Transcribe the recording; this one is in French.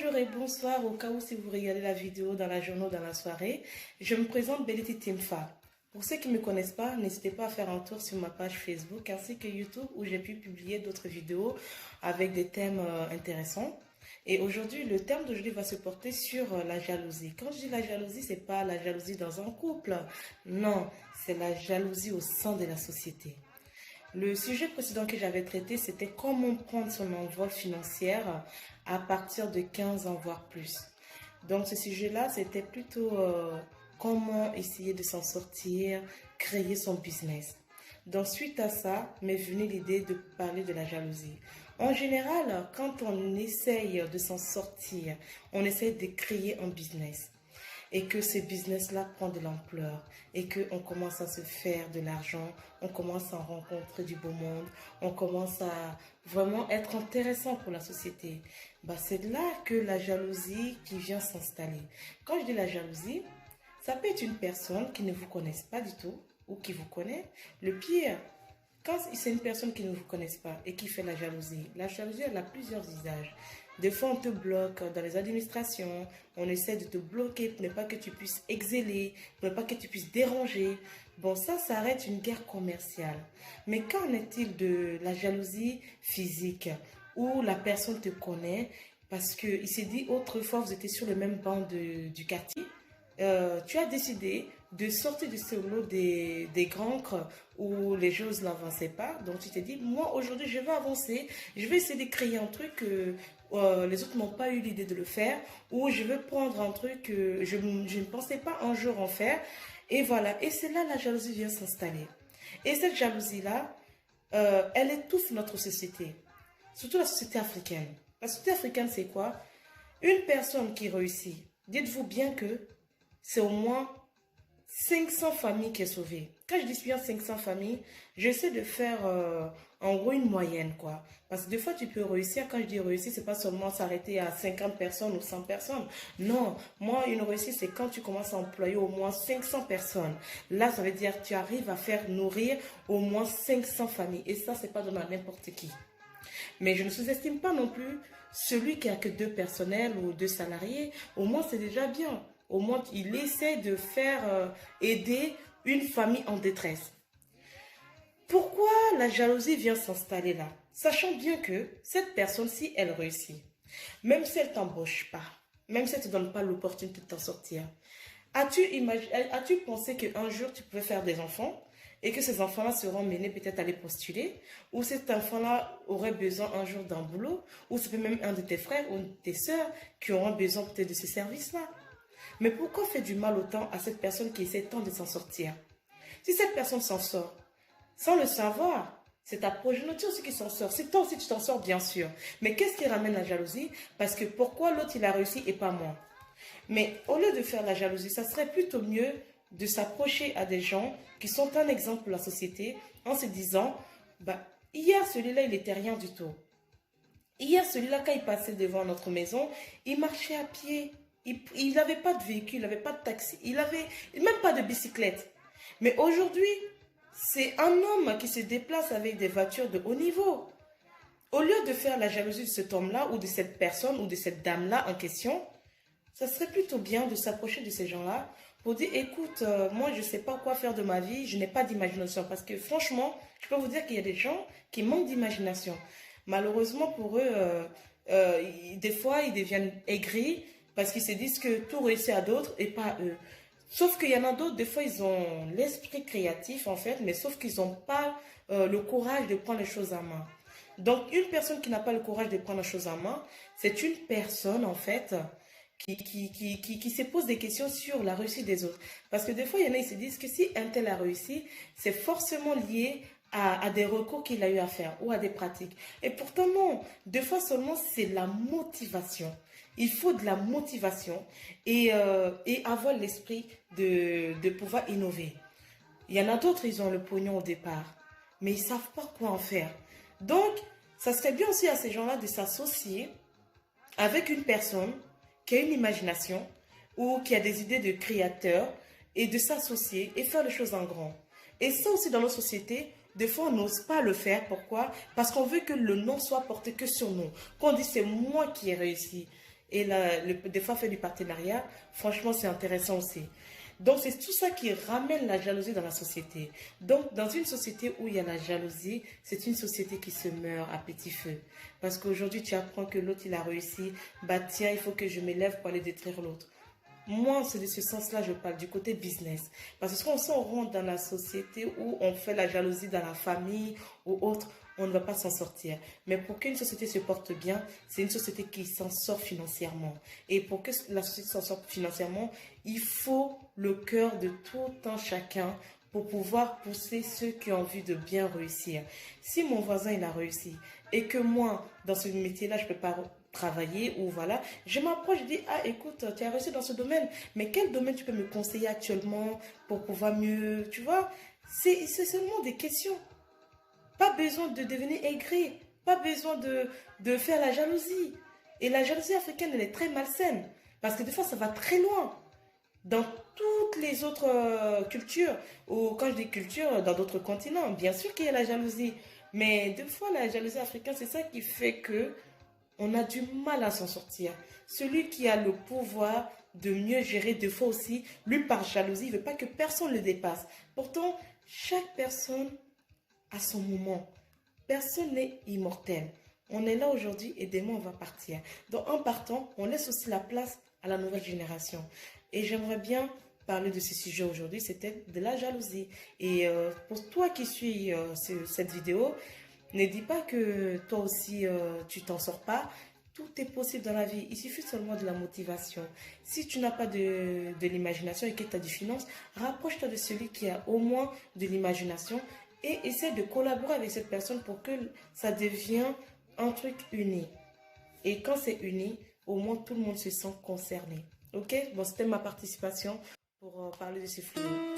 Bonjour et bonsoir au cas où si vous regardez la vidéo dans la journée ou dans la soirée. Je me présente Belity Timfa. Pour ceux qui ne me connaissent pas, n'hésitez pas à faire un tour sur ma page Facebook ainsi que YouTube où j'ai pu publier d'autres vidéos avec des thèmes intéressants. Et aujourd'hui, le thème d'aujourd'hui va se porter sur la jalousie. Quand je dis la jalousie, c'est pas la jalousie dans un couple. Non, c'est la jalousie au sein de la société. Le sujet précédent que j'avais traité, c'était comment prendre son envol financier à partir de 15 ans, voire plus. Donc ce sujet-là, c'était plutôt comment essayer de s'en sortir, créer son business. Donc suite à ça, m'est venue l'idée de parler de la jalousie. En général, quand on essaye de s'en sortir, on essaye de créer un business et que ce business-là prend de l'ampleur et qu'on commence à se faire de l'argent, on commence à rencontrer du beau monde, on commence à vraiment être intéressant pour la société. C'est là que la jalousie qui vient s'installer. Quand je dis la jalousie, ça peut être une personne qui ne vous connaisse pas du tout ou qui vous connaît. Le pire, quand c'est une personne qui ne vous connaisse pas et qui fait la jalousie elle a plusieurs visages. Des fois, on te bloque dans les administrations, on essaie de te bloquer pour ne pas que tu puisses exceller, pour ne pas que tu puisses déranger. Bon, ça arrête une guerre commerciale. Mais qu'en est-il de la jalousie physique où la personne te connaît parce qu'il s'est dit autrefois, vous étiez sur le même banc du quartier. Tu as décidé de sortir du solo des grands où les choses n'avançaient pas. Donc tu t'es dit, moi aujourd'hui je vais avancer, je vais essayer de créer un truc que les autres n'ont pas eu l'idée de le faire, ou je vais prendre un truc que je ne pensais pas un jour en faire. Et voilà, et c'est là la jalousie vient s'installer. Et cette jalousie-là, elle étouffe notre société, surtout la société africaine. La société africaine, c'est quoi? Une personne qui réussit, dites-vous bien que c'est au moins 500 familles qui est sauvée. Quand je dis bien 500 familles, j'essaie de faire en gros une moyenne, quoi. Parce que des fois, tu peux réussir. Quand je dis réussir, c'est pas seulement s'arrêter à 50 personnes ou 100 personnes. Non, moi, une réussite, c'est quand tu commences à employer au moins 500 personnes. Là, ça veut dire que tu arrives à faire nourrir au moins 500 familles. Et ça, c'est pas donné à n'importe qui. Mais je ne sous-estime pas non plus celui qui a que 2 personnels ou 2 salariés. Au moins, c'est déjà bien. Au moins, il essaie de faire aider une famille en détresse. Pourquoi la jalousie vient s'installer là? Sachant bien que cette personne-ci, elle réussit. Même si elle ne t'embauche pas, même si elle ne te donne pas l'opportunité de t'en sortir. As-tu pensé qu'un jour, tu pouvais faire des enfants et que ces enfants-là seront menés peut-être à les postuler, ou cet enfant-là aurait besoin un jour d'un boulot, ou c'est même un de tes frères ou de tes sœurs qui auront besoin peut-être de ce service-là? Mais pourquoi faire du mal autant à cette personne qui essaie tant de s'en sortir? Si cette personne s'en sort, sans le savoir, c'est ta progéniture aussi qui s'en sort. C'est toi aussi tu t'en sors, bien sûr. Mais qu'est-ce qui ramène la jalousie? Parce que pourquoi l'autre il a réussi et pas moi? Mais au lieu de faire la jalousie, ça serait plutôt mieux de s'approcher à des gens qui sont un exemple pour la société en se disant, hier celui-là il n'était rien du tout. Hier celui-là quand il passait devant notre maison, il marchait à pied. Il n'avait pas de véhicule, il n'avait pas de taxi, il n'avait même pas de bicyclette. Mais aujourd'hui, c'est un homme qui se déplace avec des voitures de haut niveau. Au lieu de faire la jalousie de cet homme-là ou de cette personne ou de cette dame-là en question, ça serait plutôt bien de s'approcher de ces gens-là pour dire, écoute, moi je ne sais pas quoi faire de ma vie, je n'ai pas d'imagination. Parce que franchement, je peux vous dire qu'il y a des gens qui manquent d'imagination. Malheureusement pour eux, des fois ils deviennent aigris, parce qu'ils se disent que tout réussit à d'autres et pas à eux. Sauf qu'il y en a d'autres, des fois, ils ont l'esprit créatif, en fait, mais sauf qu'ils n'ont pas le courage de prendre les choses en main. Donc, une personne qui n'a pas le courage de prendre les choses en main, c'est une personne, en fait, qui se pose des questions sur la réussite des autres. Parce que des fois, il y en a, ils se disent que si un tel a réussi, c'est forcément lié à des recours qu'il a eu à faire ou à des pratiques. Et pourtant, non. Des fois seulement, c'est la motivation. Il faut de la motivation et avoir l'esprit de pouvoir innover. Il y en a d'autres, ils ont le pognon au départ, mais ils ne savent pas quoi en faire. Donc, ça serait bien aussi à ces gens-là de s'associer avec une personne qui a une imagination ou qui a des idées de créateur et de s'associer et faire les choses en grand. Et ça aussi dans nos sociétés, des fois on n'ose pas le faire. Pourquoi? Parce qu'on veut que le nom soit porté que sur nous. Qu'on dit c'est moi qui ai réussi. et des fois faire du partenariat, franchement, c'est intéressant aussi. Donc, c'est tout ça qui ramène la jalousie dans la société. Donc, dans une société où il y a la jalousie, c'est une société qui se meurt à petit feu. Parce qu'aujourd'hui, tu apprends que l'autre, il a réussi. Bah, tiens, il faut que je m'élève pour aller détruire l'autre. Moi, c'est de ce sens-là, je parle du côté business. Parce que quand on rentre dans la société où on fait la jalousie dans la famille ou autre, on ne va pas s'en sortir. Mais pour qu'une société se porte bien, c'est une société qui s'en sort financièrement. Et pour que la société s'en sorte financièrement, il faut le cœur de tout un chacun pour pouvoir pousser ceux qui ont envie de bien réussir. Si mon voisin, il a réussi et que moi, dans ce métier-là, je ne peux pas travailler ou voilà, je m'approche, je dis, ah écoute, tu as réussi dans ce domaine, mais quel domaine tu peux me conseiller actuellement pour pouvoir mieux, tu vois, c'est seulement des questions. Pas besoin de devenir aigri, pas besoin de faire la jalousie. Et la jalousie africaine, elle est très malsaine, parce que des fois, ça va très loin. Dans toutes les autres cultures, ou quand je dis culture, dans d'autres continents, bien sûr qu'il y a la jalousie. Mais des fois, la jalousie africaine, c'est ça qui fait que on a du mal à s'en sortir. Celui qui a le pouvoir de mieux gérer, des fois aussi, lui par jalousie, il ne veut pas que personne le dépasse. Pourtant, chaque personne a son moment. Personne n'est immortel. On est là aujourd'hui et demain on va partir. Donc en partant, on laisse aussi la place à la nouvelle génération. Et j'aimerais bien parler de ce sujet aujourd'hui, c'était de la jalousie. Et pour toi qui suis cette vidéo, ne dis pas que toi aussi tu t'en sors pas. Tout est possible dans la vie. Il suffit seulement de la motivation. Si tu n'as pas de l'imagination et que tu as du finance, rapproche-toi de celui qui a au moins de l'imagination et essaie de collaborer avec cette personne pour que ça devienne un truc uni. Et quand c'est uni, au moins tout le monde se sent concerné. Ok? Bon, c'était ma participation pour parler de ce fléau.